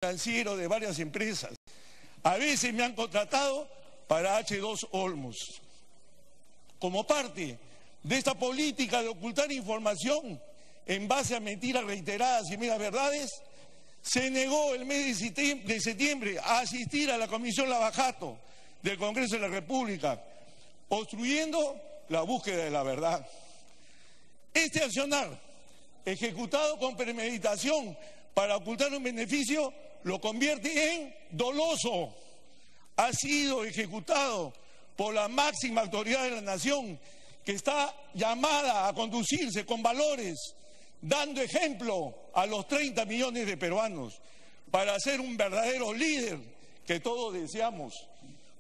financiero de varias empresas. A veces me han contratado para H2 Olmos. Como parte de esta política de ocultar información en base a mentiras reiteradas y medias verdades, se negó el mes de septiembre a asistir a la Comisión Lavajato del Congreso de la República, obstruyendo la búsqueda de la verdad. Este accionar, ejecutado con premeditación para ocultar un beneficio, lo convierte en doloso. Ha sido ejecutado por la máxima autoridad de la nación, que está llamada a conducirse con valores, dando ejemplo a los 30 millones de peruanos, para ser un verdadero líder que todos deseamos.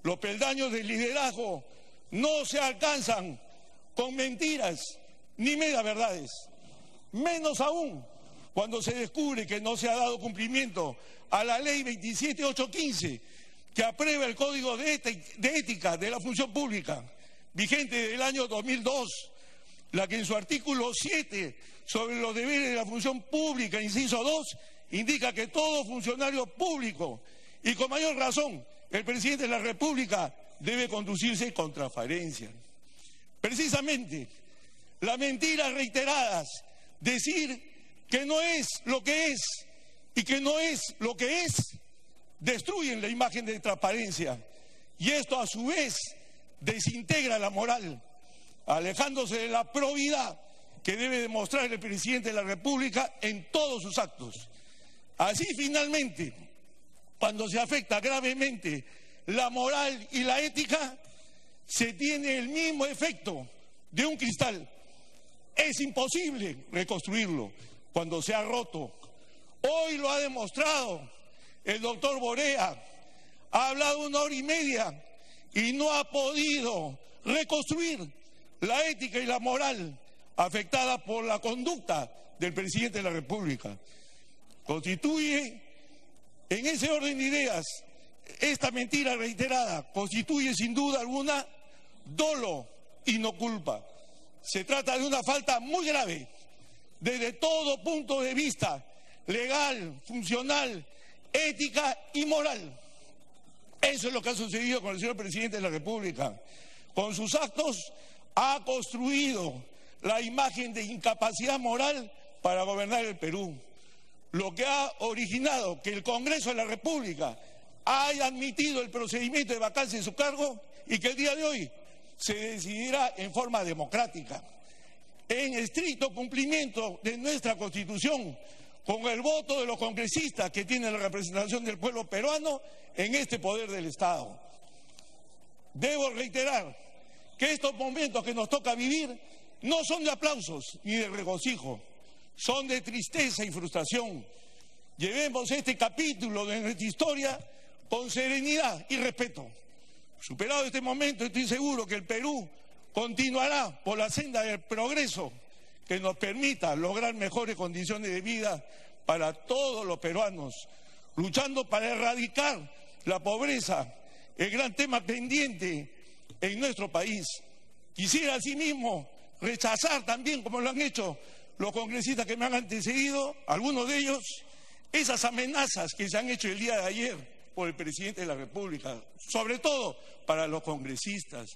Los peldaños del liderazgo no se alcanzan con mentiras ni medias verdades, menos aún cuando se descubre que no se ha dado cumplimiento a la ley 27815, que aprueba el Código de Ética de la Función Pública, vigente del año 2002, la que en su artículo 7 sobre los deberes de la función pública, inciso 2, indica que todo funcionario público, y con mayor razón el presidente de la República, debe conducirse con transparencia. Precisamente, las mentiras reiteradas, decir que no es lo que es y que no es lo que es, destruyen la imagen de transparencia, y esto a su vez desintegra la moral, alejándose de la probidad que debe demostrar el presidente de la República en todos sus actos. Así, finalmente, cuando se afecta gravemente la moral y la ética, se tiene el mismo efecto de un cristal. Es imposible reconstruirlo cuando se ha roto. Hoy lo ha demostrado el doctor Borea. Ha hablado 1 hora y media y no ha podido reconstruir la ética y la moral afectada por la conducta del presidente de la República. Constituye, en ese orden de ideas, esta mentira reiterada constituye sin duda alguna dolo y no culpa. Se trata de una falta muy grave desde todo punto de vista legal, funcional, ética y moral. Eso es lo que ha sucedido con el señor presidente de la República. Con sus actos ha construido la imagen de incapacidad moral para gobernar el Perú, lo que ha originado que el Congreso de la República haya admitido el procedimiento de vacancia de su cargo y que el día de hoy se decidirá en forma democrática, en estricto cumplimiento de nuestra Constitución, con el voto de los congresistas que tienen la representación del pueblo peruano en este poder del Estado. Debo reiterar que estos momentos que nos toca vivir no son de aplausos ni de regocijo, son de tristeza y frustración. Llevemos este capítulo de nuestra historia con serenidad y respeto. Superado este momento, estoy seguro que el Perú continuará por la senda del progreso que nos permita lograr mejores condiciones de vida para todos los peruanos, luchando para erradicar la pobreza, el gran tema pendiente en nuestro país. Quisiera asimismo rechazar también, como lo han hecho los congresistas que me han antecedido, algunos de ellos, esas amenazas que se han hecho el día de ayer por el presidente de la República, sobre todo para los congresistas.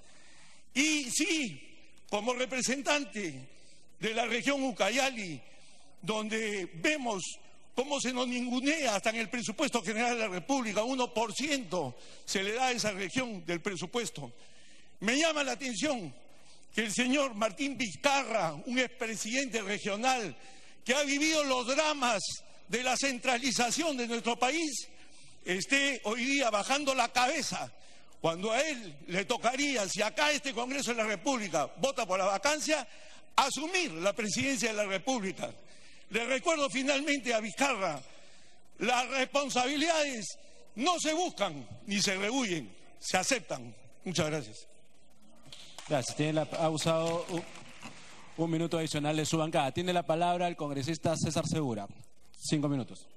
Y sí, como representante de la región Ucayali, donde vemos cómo se nos ningunea hasta en el presupuesto general de la República, 1% se le da a esa región del presupuesto. Me llama la atención que el señor Martín Vizcarra, un expresidente regional que ha vivido los dramas de la centralización de nuestro país, esté hoy día bajando la cabeza cuando a él le tocaría, si acá este Congreso de la República vota por la vacancia, asumir la presidencia de la República. Le recuerdo finalmente a Vizcarra, las responsabilidades no se buscan ni se rehuyen, se aceptan. Muchas gracias. Gracias. Ha usado un minuto adicional de su bancada. Tiene la palabra el congresista César Segura. 5 minutos.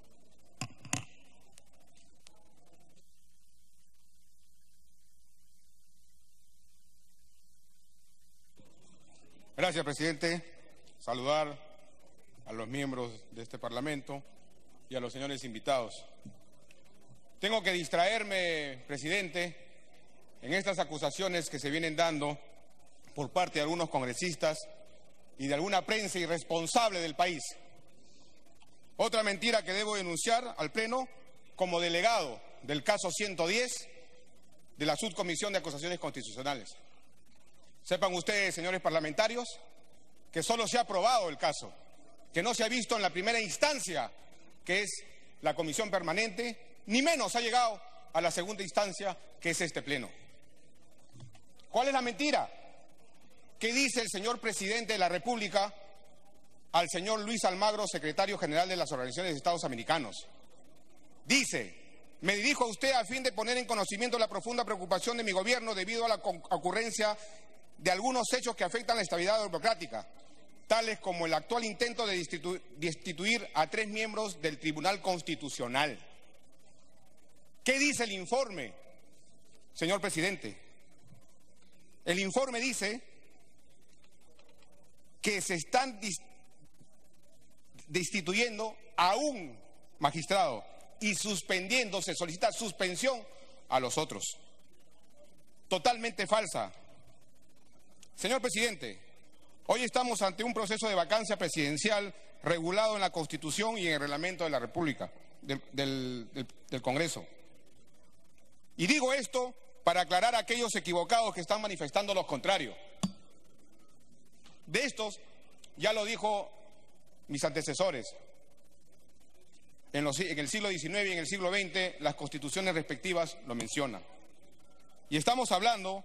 Gracias, presidente. Saludar a los miembros de este Parlamento y a los señores invitados. Tengo que distraerme, presidente, en estas acusaciones que se vienen dando por parte de algunos congresistas y de alguna prensa irresponsable del país. Otra mentira que debo denunciar al Pleno como delegado del caso 110 de la Subcomisión de Acusaciones Constitucionales. Sepan ustedes, señores parlamentarios, que solo se ha aprobado el caso, que no se ha visto en la primera instancia, que es la Comisión Permanente, ni menos ha llegado a la segunda instancia, que es este Pleno. ¿Cuál es la mentira? ¿Qué dice el señor presidente de la República al señor Luis Almagro, secretario general de las Organizaciones de Estados Americanos? Dice: me dirijo a usted a fin de poner en conocimiento la profunda preocupación de mi gobierno debido a la ocurrencia de algunos hechos que afectan la estabilidad democrática, tales como el actual intento de destituir a 3 miembros del Tribunal Constitucional. ¿Qué dice el informe, señor presidente? El informe dice que se están destituyendo a un magistrado y suspendiendo, se solicita suspensión a los otros. Totalmente falsa. Señor presidente, hoy estamos ante un proceso de vacancia presidencial regulado en la Constitución y en el reglamento de la República, del Congreso. Y digo esto para aclarar a aquellos equivocados que están manifestando lo contrario. De estos, ya lo dijo mis antecesores, en el siglo XIX y en el siglo XX, las constituciones respectivas lo mencionan. Y estamos hablando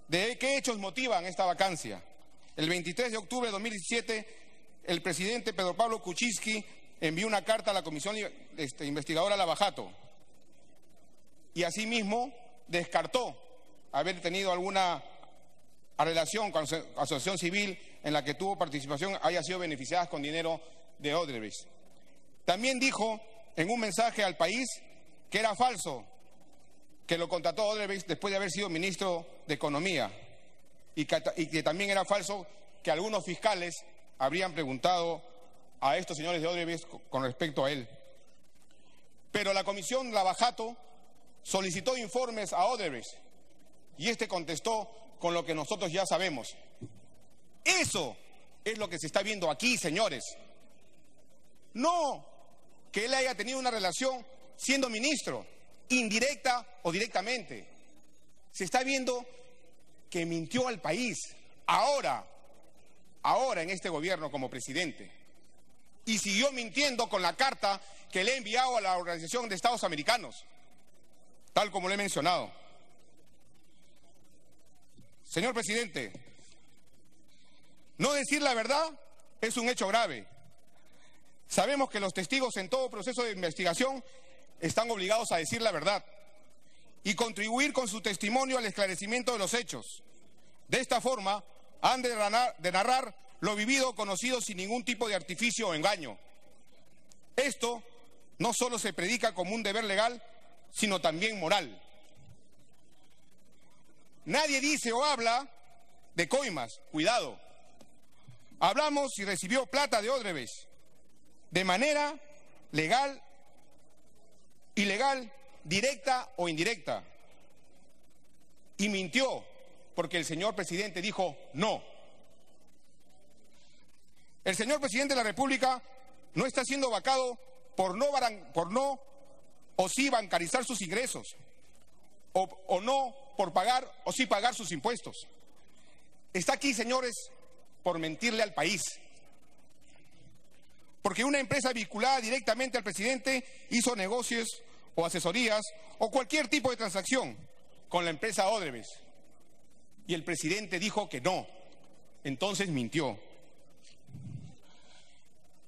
de qué hechos motivan esta vacancia. El 23 de octubre de 2017, el presidente Pedro Pablo Kuczynski envió una carta a la Comisión Investigadora Lavajato y asimismo descartó haber tenido alguna relación con la asociación civil en la que tuvo participación haya sido beneficiada con dinero de Odebrecht. También dijo en un mensaje al país que era falso que lo contrató Odebrecht después de haber sido ministro de Economía y que también era falso que algunos fiscales habrían preguntado a estos señores de Odebrecht con respecto a él. Pero la Comisión Lavajato solicitó informes a Odebrecht y este contestó con lo que nosotros ya sabemos. Eso es lo que se está viendo aquí, señores. No que él haya tenido una relación siendo ministro, indirecta o directamente. Se está viendo que mintió al país, ahora en este gobierno como presidente. Y siguió mintiendo con la carta que le ha enviado a la Organización de Estados Americanos, tal como lo he mencionado. Señor presidente, no decir la verdad es un hecho grave. Sabemos que los testigos en todo proceso de investigación están obligados a decir la verdad y contribuir con su testimonio al esclarecimiento de los hechos. De esta forma, han de narrar lo vivido o conocido sin ningún tipo de artificio o engaño. Esto no solo se predica como un deber legal, sino también moral. Nadie dice o habla de coimas, cuidado. Hablamos si recibió plata de Odebrecht de manera legal, ilegal, directa o indirecta. Y mintió porque el señor presidente dijo no. El señor presidente de la República no está siendo vacado por no o sí bancarizar sus ingresos, o no por pagar o sí pagar sus impuestos. Está aquí, señores, por mentirle al país. Porque una empresa vinculada directamente al presidente hizo negocios o asesorías o cualquier tipo de transacción con la empresa Odebrecht. Y el presidente dijo que no. Entonces mintió.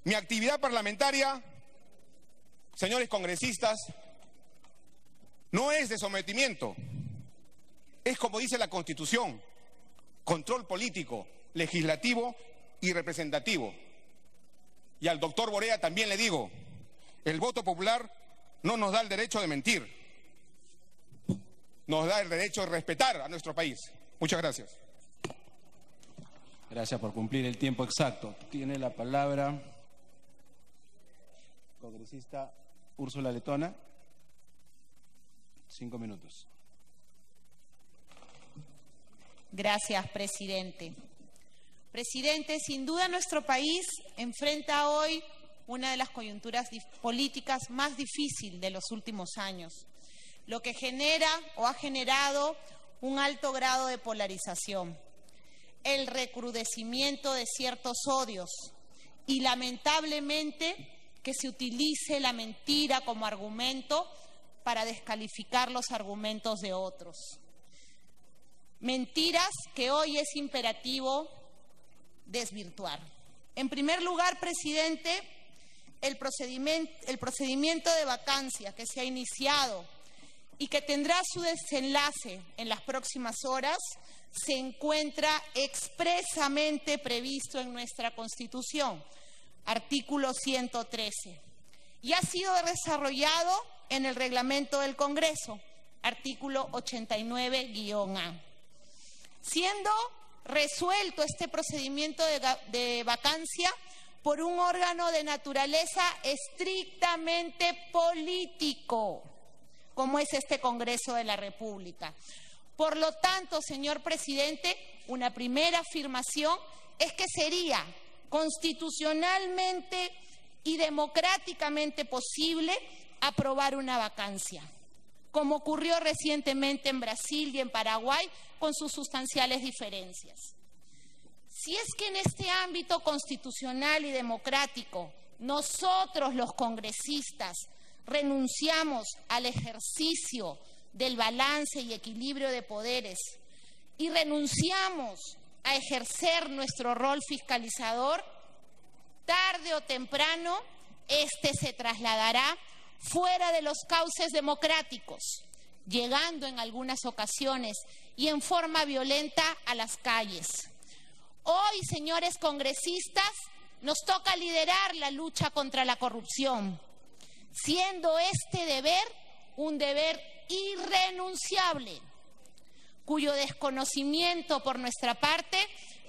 Mi actividad parlamentaria, señores congresistas, no es de sometimiento. Es como dice la Constitución, control político, legislativo y representativo. Y al doctor Borea también le digo, el voto popular no nos da el derecho de mentir, nos da el derecho de respetar a nuestro país. Muchas gracias. Gracias por cumplir el tiempo exacto. Tiene la palabra congresista Úrsula Letona. 5 minutos. Gracias, presidente. Presidente, sin duda nuestro país enfrenta hoy una de las coyunturas políticas más difíciles de los últimos años, lo que genera o ha generado un alto grado de polarización, el recrudecimiento de ciertos odios y, lamentablemente, que se utilice la mentira como argumento para descalificar los argumentos de otros. Mentiras que hoy es imperativo desvirtuar. En primer lugar, presidente, el procedimiento de vacancia que se ha iniciado y que tendrá su desenlace en las próximas horas se encuentra expresamente previsto en nuestra Constitución, artículo 113, y ha sido desarrollado en el reglamento del Congreso, artículo 89-A. Siendo resuelto este procedimiento de vacancia por un órgano de naturaleza estrictamente político, como es este Congreso de la República. Por lo tanto, señor presidente, una primera afirmación es que sería constitucionalmente y democráticamente posible aprobar una vacancia, como ocurrió recientemente en Brasil y en Paraguay, con sus sustanciales diferencias. Si es que en este ámbito constitucional y democrático nosotros los congresistas renunciamos al ejercicio del balance y equilibrio de poderes y renunciamos a ejercer nuestro rol fiscalizador, tarde o temprano este se trasladará fuera de los cauces democráticos, llegando en algunas ocasiones y en forma violenta a las calles. Hoy, señores congresistas, nos toca liderar la lucha contra la corrupción, siendo este deber un deber irrenunciable, cuyo desconocimiento por nuestra parte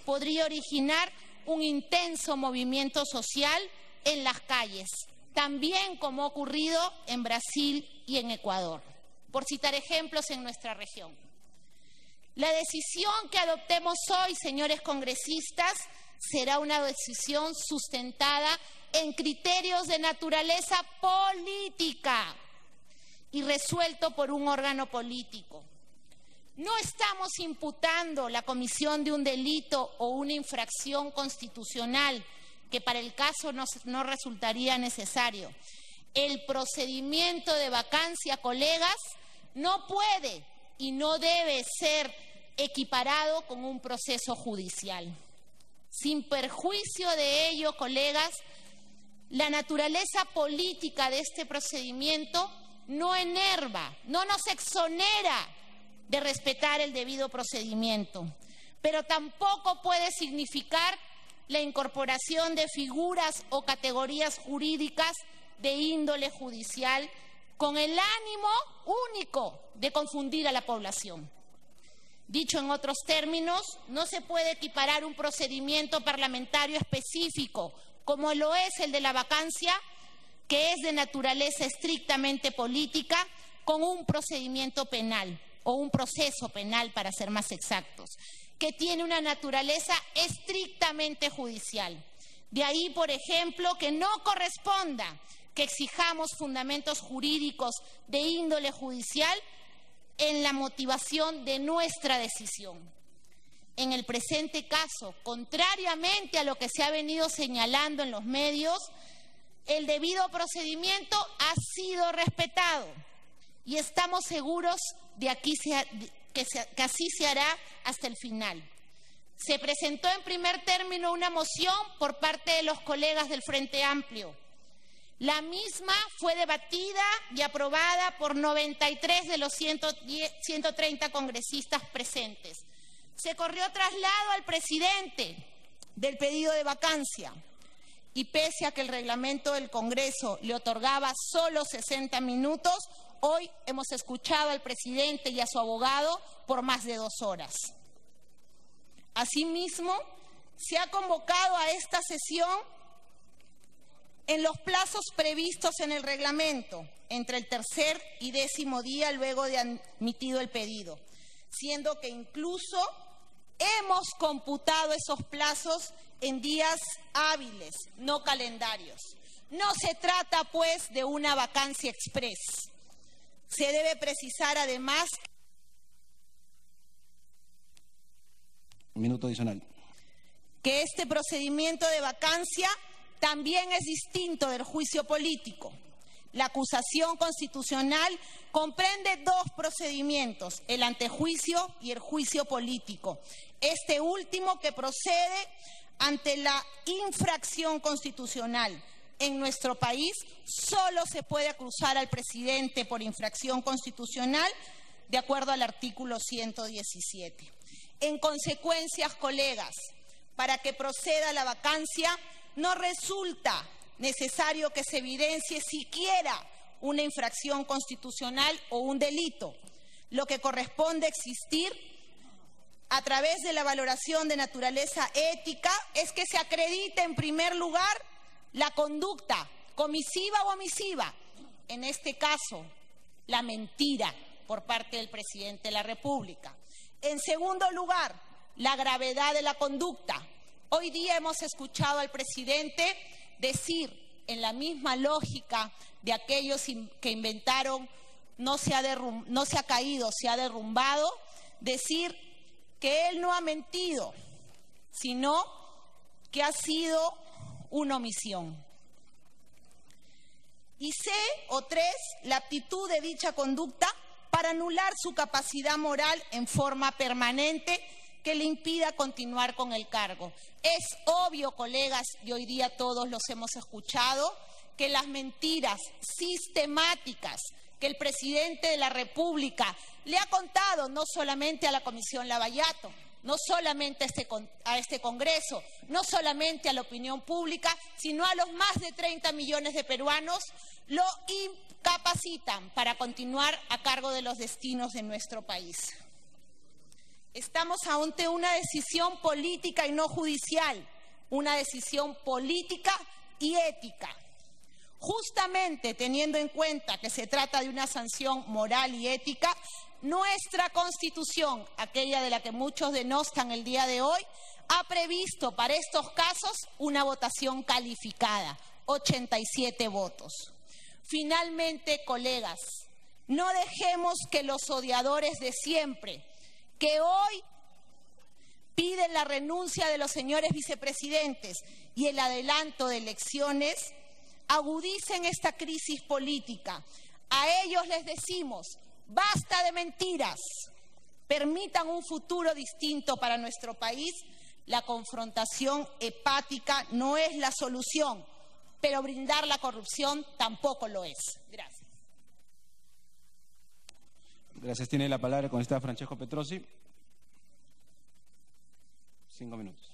podría originar un intenso movimiento social en las calles, también como ha ocurrido en Brasil y en Ecuador, por citar ejemplos en nuestra región. La decisión que adoptemos hoy, señores congresistas, será una decisión sustentada en criterios de naturaleza política y resuelto por un órgano político. No estamos imputando la comisión de un delito o una infracción constitucional, que para el caso no resultaría necesario. El procedimiento de vacancia, colegas, no puede y no debe ser equiparado con un proceso judicial. Sin perjuicio de ello, colegas, la naturaleza política de este procedimiento no enerva, no nos exonera de respetar el debido procedimiento, pero tampoco puede significar la incorporación de figuras o categorías jurídicas de índole judicial con el ánimo único de confundir a la población. Dicho en otros términos, no se puede equiparar un procedimiento parlamentario específico, como lo es el de la vacancia, que es de naturaleza estrictamente política, con un procedimiento penal, o un proceso penal para ser más exactos, que tiene una naturaleza estrictamente judicial. De ahí, por ejemplo, que no corresponda que exijamos fundamentos jurídicos de índole judicial en la motivación de nuestra decisión. En el presente caso, contrariamente a lo que se ha venido señalando en los medios, el debido procedimiento ha sido respetado y estamos seguros de que así se hará hasta el final. Se presentó en primer término una moción por parte de los colegas del Frente Amplio. La misma fue debatida y aprobada por 93 de los 130 congresistas presentes. Se corrió traslado al presidente del pedido de vacancia y pese a que el reglamento del Congreso le otorgaba solo 60 minutos, hoy hemos escuchado al presidente y a su abogado por más de 2 horas. Asimismo, se ha convocado a esta sesión en los plazos previstos en el reglamento, entre el tercer y 10º día luego de admitido el pedido, siendo que incluso hemos computado esos plazos en días hábiles, no calendarios. No se trata, pues, de una vacancia express. Se debe precisar, además, minuto adicional, que este procedimiento de vacancia también es distinto del juicio político. La acusación constitucional comprende dos procedimientos, el antejuicio y el juicio político. Este último que procede ante la infracción constitucional. En nuestro país solo se puede acusar al presidente por infracción constitucional de acuerdo al artículo 117. En consecuencia, colegas, para que proceda la vacancia no resulta necesario que se evidencie siquiera una infracción constitucional o un delito. Lo que corresponde existir a través de la valoración de naturaleza ética es que se acredite en primer lugar la conducta comisiva o omisiva, en este caso, la mentira por parte del presidente de la República. En segundo lugar, la gravedad de la conducta. Hoy día hemos escuchado al presidente decir, en la misma lógica de aquellos que inventaron no se ha caído, se ha derrumbado, decir que él no ha mentido, sino que ha sido una omisión. Y la aptitud de dicha conducta para anular su capacidad moral en forma permanente que le impida continuar con el cargo. Es obvio, colegas, y hoy día todos los hemos escuchado, que las mentiras sistemáticas que el presidente de la República le ha contado no solamente a la Comisión Lavallato, no solamente a este Congreso, no solamente a la opinión pública, sino a los más de 30 millones de peruanos, lo incapacitan para continuar a cargo de los destinos de nuestro país. Estamos ante una decisión política y no judicial, una decisión política y ética. Justamente teniendo en cuenta que se trata de una sanción moral y ética, nuestra Constitución, aquella de la que muchos denostan el día de hoy, ha previsto para estos casos una votación calificada, 87 votos. Finalmente, colegas, no dejemos que los odiadores de siempre, que hoy piden la renuncia de los señores vicepresidentes y el adelanto de elecciones, agudicen esta crisis política. A ellos les decimos, basta de mentiras, permitan un futuro distinto para nuestro país. La confrontación hepática no es la solución, pero brindar la corrupción tampoco lo es. Gracias. Gracias. Tiene la palabra el congresista Francesco Petrosi. 5 minutos.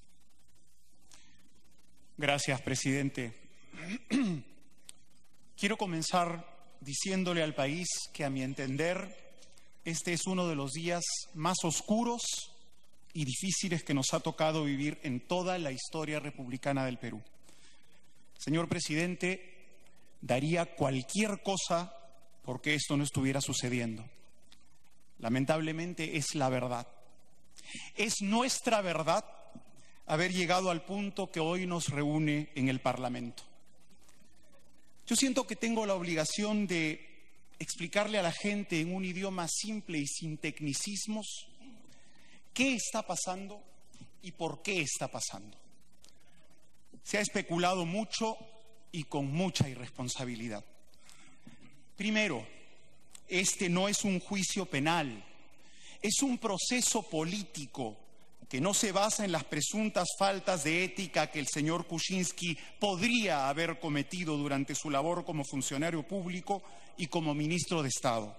Gracias, presidente. Quiero comenzar diciéndole al país que, a mi entender, este es uno de los días más oscuros y difíciles que nos ha tocado vivir en toda la historia republicana del Perú. Señor presidente, daría cualquier cosa porque esto no estuviera sucediendo. Lamentablemente es la verdad. Es nuestra verdad haber llegado al punto que hoy nos reúne en el Parlamento. Yo siento que tengo la obligación de explicarle a la gente en un idioma simple y sin tecnicismos qué está pasando y por qué está pasando. Se ha especulado mucho y con mucha irresponsabilidad. Primero, este no es un juicio penal, es un proceso político que no se basa en las presuntas faltas de ética que el señor Kuczynski podría haber cometido durante su labor como funcionario público y como ministro de Estado.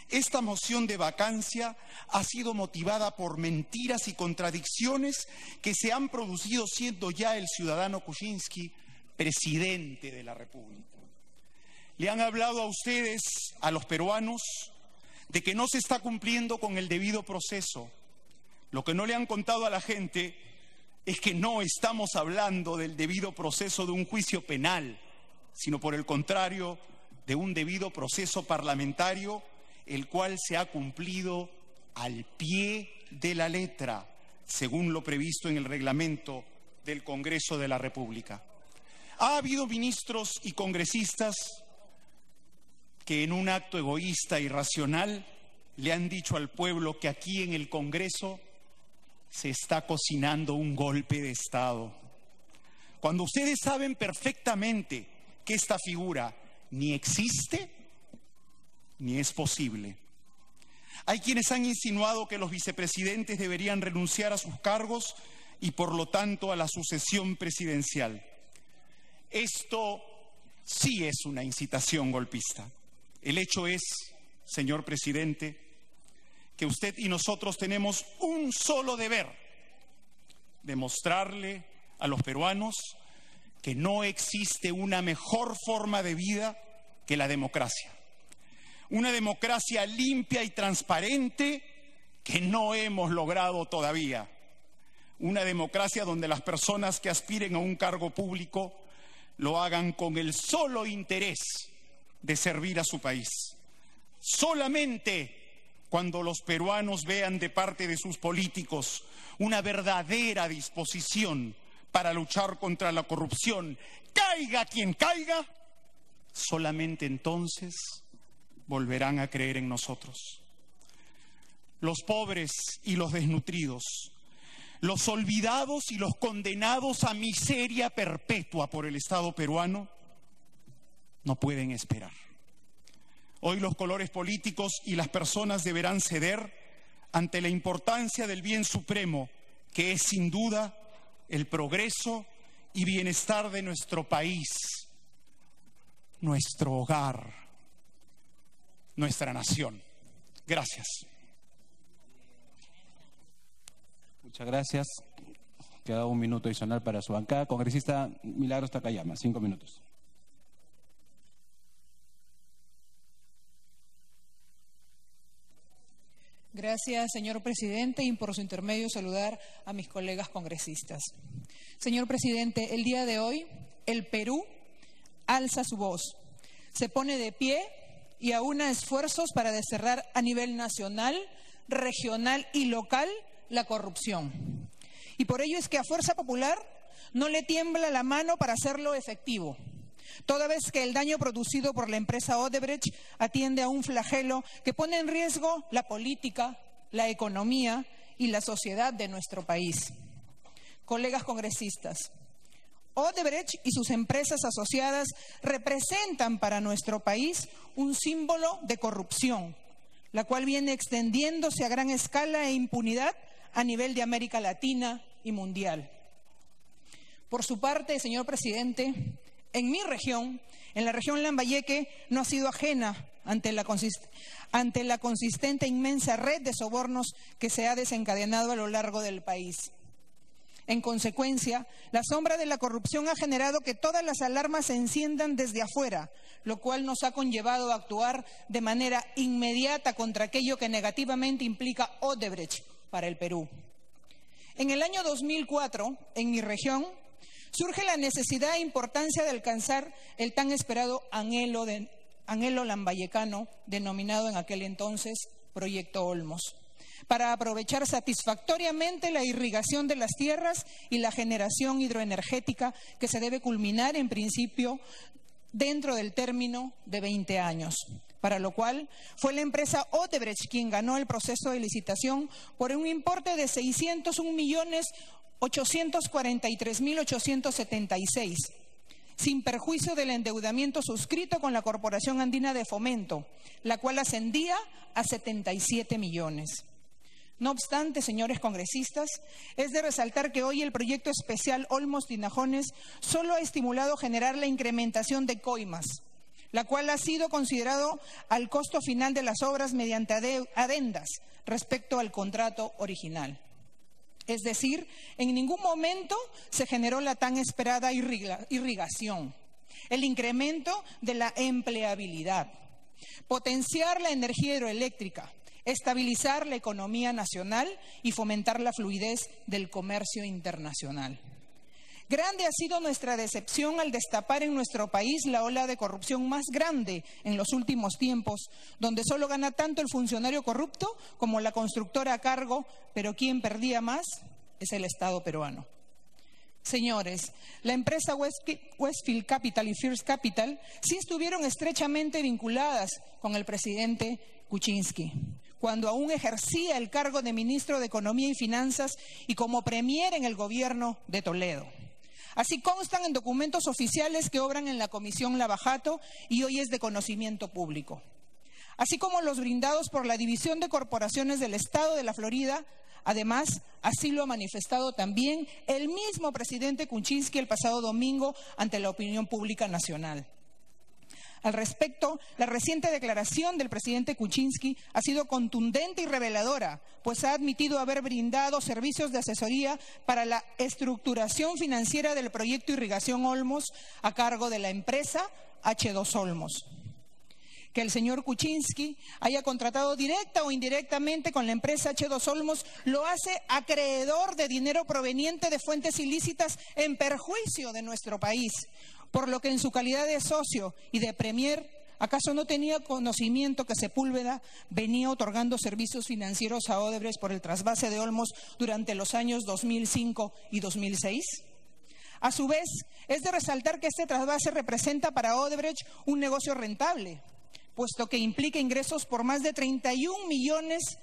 Esta moción de vacancia ha sido motivada por mentiras y contradicciones que se han producido siendo ya el ciudadano Kuczynski presidente de la República. Le han hablado a ustedes, a los peruanos, de que no se está cumpliendo con el debido proceso. Lo que no le han contado a la gente es que no estamos hablando del debido proceso de un juicio penal, sino por el contrario, de un debido proceso parlamentario, el cual se ha cumplido al pie de la letra, según lo previsto en el reglamento del Congreso de la República. Ha habido ministros y congresistas que en un acto egoísta e irracional le han dicho al pueblo que aquí en el Congreso se está cocinando un golpe de Estado. Cuando ustedes saben perfectamente que esta figura ni existe ni es posible. Hay quienes han insinuado que los vicepresidentes deberían renunciar a sus cargos y por lo tanto a la sucesión presidencial. Esto sí es una incitación golpista. El hecho es, señor presidente, que usted y nosotros tenemos un solo deber: demostrarle a los peruanos que no existe una mejor forma de vida que la democracia. Una democracia limpia y transparente que no hemos logrado todavía. Una democracia donde las personas que aspiren a un cargo público lo hagan con el solo interés de servir a su país. Solamente cuando los peruanos vean de parte de sus políticos una verdadera disposición para luchar contra la corrupción, caiga quien caiga, solamente entonces volverán a creer en nosotros. Los pobres y los desnutridos, los olvidados y los condenados a miseria perpetua por el Estado peruano, no pueden esperar. Hoy los colores políticos y las personas deberán ceder ante la importancia del bien supremo, que es sin duda el progreso y bienestar de nuestro país, nuestro hogar, nuestra nación. Gracias. Muchas gracias. Queda un minuto adicional para su bancada. Congresista Milagros Takayama, 5 minutos. Gracias, señor presidente, y por su intermedio saludar a mis colegas congresistas. Señor presidente, el día de hoy el Perú alza su voz, se pone de pie y aúna esfuerzos para desterrar a nivel nacional, regional y local la corrupción. Y por ello es que a Fuerza Popular no le tiembla la mano para hacerlo efectivo, toda vez que el daño producido por la empresa Odebrecht atiende a un flagelo que pone en riesgo la política, la economía y la sociedad de nuestro país. Colegas congresistas, Odebrecht y sus empresas asociadas representan para nuestro país un símbolo de corrupción, la cual viene extendiéndose a gran escala e impunidad a nivel de América Latina y mundial. Por su parte, señor presidente, en mi región, en la región Lambayeque, no ha sido ajena ante la consistente e inmensa red de sobornos que se ha desencadenado a lo largo del país. En consecuencia, la sombra de la corrupción ha generado que todas las alarmas se enciendan desde afuera, lo cual nos ha conllevado a actuar de manera inmediata contra aquello que negativamente implica Odebrecht para el Perú. En el año 2004, en mi región, surge la necesidad e importancia de alcanzar el tan esperado anhelo lambayecano, denominado en aquel entonces Proyecto Olmos, para aprovechar satisfactoriamente la irrigación de las tierras y la generación hidroenergética que se debe culminar en principio dentro del término de 20 años, para lo cual fue la empresa Odebrecht quien ganó el proceso de licitación por un importe de 601.843.876, sin perjuicio del endeudamiento suscrito con la Corporación Andina de Fomento, la cual ascendía a 77 millones. No obstante, señores congresistas, es de resaltar que hoy el proyecto especial Olmos-Tinajones solo ha estimulado generar la incrementación de coimas, la cual ha sido considerado al costo final de las obras mediante adendas respecto al contrato original. Es decir, en ningún momento se generó la tan esperada irrigación, el incremento de la empleabilidad, potenciar la energía hidroeléctrica, estabilizar la economía nacional y fomentar la fluidez del comercio internacional. Grande ha sido nuestra decepción al destapar en nuestro país la ola de corrupción más grande en los últimos tiempos, donde solo gana tanto el funcionario corrupto como la constructora a cargo, pero quien perdía más es el Estado peruano. Señores, la empresa Westfield Capital y First Capital sí estuvieron estrechamente vinculadas con el presidente Kuczynski, cuando aún ejercía el cargo de ministro de Economía y Finanzas y como premier en el gobierno de Toledo. Así constan en documentos oficiales que obran en la Comisión Lavajato y hoy es de conocimiento público. Así como los brindados por la División de Corporaciones del Estado de la Florida. Además, así lo ha manifestado también el mismo presidente Kuczynski el pasado domingo ante la opinión pública nacional. Al respecto, la reciente declaración del presidente Kuczynski ha sido contundente y reveladora, pues ha admitido haber brindado servicios de asesoría para la estructuración financiera del proyecto Irrigación Olmos a cargo de la empresa H2 Olmos. Que el señor Kuczynski haya contratado directa o indirectamente con la empresa H2 Olmos lo hace acreedor de dinero proveniente de fuentes ilícitas en perjuicio de nuestro país, por lo que en su calidad de socio y de premier, ¿acaso no tenía conocimiento que Sepúlveda venía otorgando servicios financieros a Odebrecht por el trasvase de Olmos durante los años 2005 y 2006? A su vez, es de resaltar que este trasvase representa para Odebrecht un negocio rentable, puesto que implica ingresos por más de 31 millones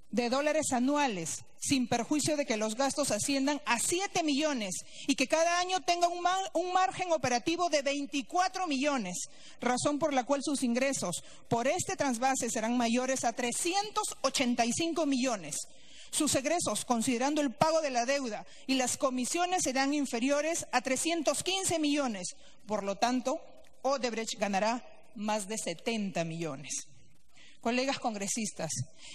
de dólares anuales, sin perjuicio de que los gastos asciendan a 7 millones y que cada año tenga un margen operativo de 24 millones, razón por la cual sus ingresos por este trasvase serán mayores a 385 millones. Sus egresos, considerando el pago de la deuda y las comisiones, serán inferiores a 315 millones. Por lo tanto, Odebrecht ganará más de 70 millones. Colegas congresistas,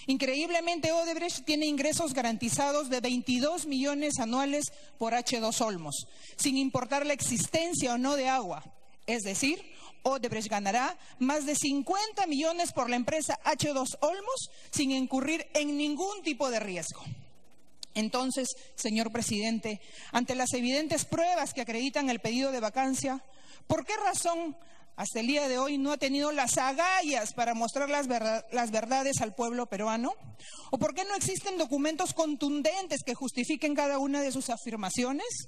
increíblemente Odebrecht tiene ingresos garantizados de 22 millones anuales por H2 Olmos, sin importar la existencia o no de agua. Es decir, Odebrecht ganará más de 50 millones por la empresa H2 Olmos sin incurrir en ningún tipo de riesgo. Entonces, señor presidente, ante las evidentes pruebas que acreditan el pedido de vacancia, ¿por qué razón hasta el día de hoy no ha tenido las agallas para mostrar las verdades al pueblo peruano? ¿O por qué no existen documentos contundentes que justifiquen cada una de sus afirmaciones?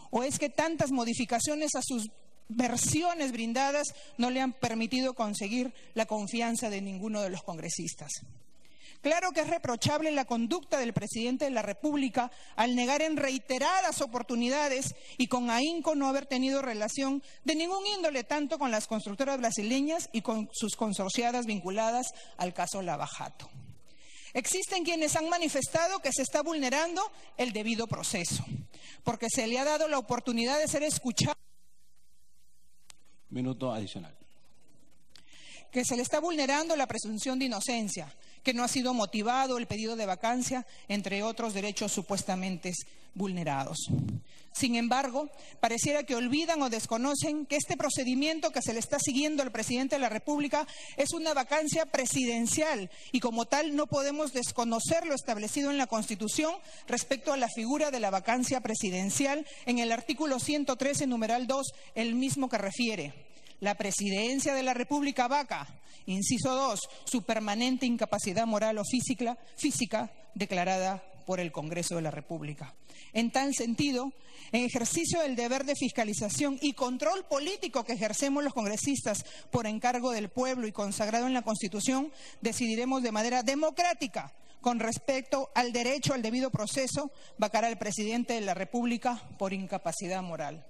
¿O es que tantas modificaciones a sus versiones brindadas no le han permitido conseguir la confianza de ninguno de los congresistas? Claro que es reprochable la conducta del presidente de la República al negar en reiteradas oportunidades y con ahínco no haber tenido relación de ningún índole tanto con las constructoras brasileñas y con sus consorciadas vinculadas al caso Lavajato. Existen quienes han manifestado que se está vulnerando el debido proceso, porque se le ha dado la oportunidad de ser escuchado. Minuto adicional. Que se le está vulnerando la presunción de inocencia, que no ha sido motivado el pedido de vacancia, entre otros derechos supuestamente vulnerados. Sin embargo, pareciera que olvidan o desconocen que este procedimiento que se le está siguiendo al presidente de la República es una vacancia presidencial y como tal no podemos desconocer lo establecido en la Constitución respecto a la figura de la vacancia presidencial en el artículo 113, numeral 2, el mismo que refiere: la presidencia de la República vaca, inciso 2, su permanente incapacidad moral o física declarada por el Congreso de la República. En tal sentido, en ejercicio del deber de fiscalización y control político que ejercemos los congresistas por encargo del pueblo y consagrado en la Constitución, decidiremos de manera democrática con respecto al derecho al debido proceso vacar al presidente de la República por incapacidad moral.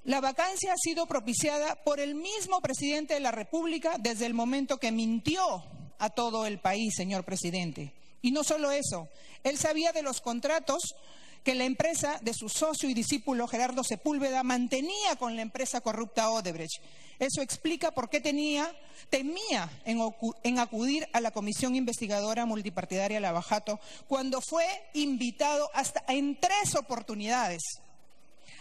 La vacancia ha sido propiciada por el mismo presidente de la República desde el momento que mintió a todo el país, señor presidente. Y no solo eso, él sabía de los contratos que la empresa de su socio y discípulo Gerardo Sepúlveda mantenía con la empresa corrupta Odebrecht. Eso explica por qué temía en acudir a la Comisión Investigadora Multipartidaria Lavajato cuando fue invitado hasta en 3 oportunidades.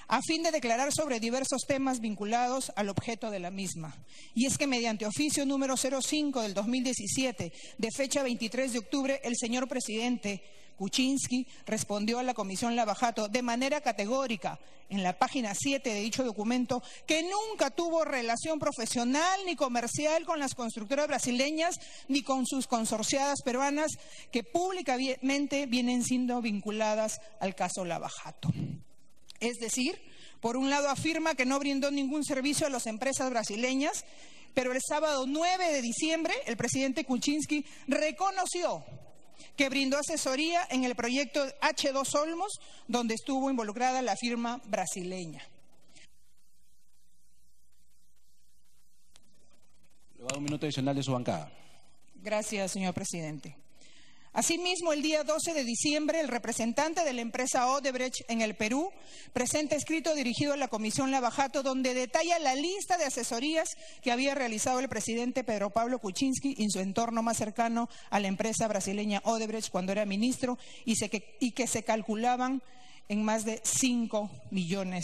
a fin de declarar sobre diversos temas vinculados al objeto de la misma. Y es que mediante oficio número 05 del 2017, de fecha 23 de octubre, el señor presidente Kuczynski respondió a la Comisión Lavajato de manera categórica en la página 7 de dicho documento que nunca tuvo relación profesional ni comercial con las constructoras brasileñas ni con sus consorciadas peruanas que públicamente vienen siendo vinculadas al caso Lavajato. Es decir, por un lado afirma que no brindó ningún servicio a las empresas brasileñas, pero el sábado 9 de diciembre el presidente Kuczynski reconoció que brindó asesoría en el proyecto H2 Olmos, donde estuvo involucrada la firma brasileña. Le va a dar un minuto adicional de su bancada. Gracias, señor presidente. Asimismo, el día 12 de diciembre, el representante de la empresa Odebrecht en el Perú presenta escrito dirigido a la Comisión Lavajato donde detalla la lista de asesorías que había realizado el presidente Pedro Pablo Kuczynski y su entorno más cercano a la empresa brasileña Odebrecht cuando era ministro y que se calculaban en más de 5 millones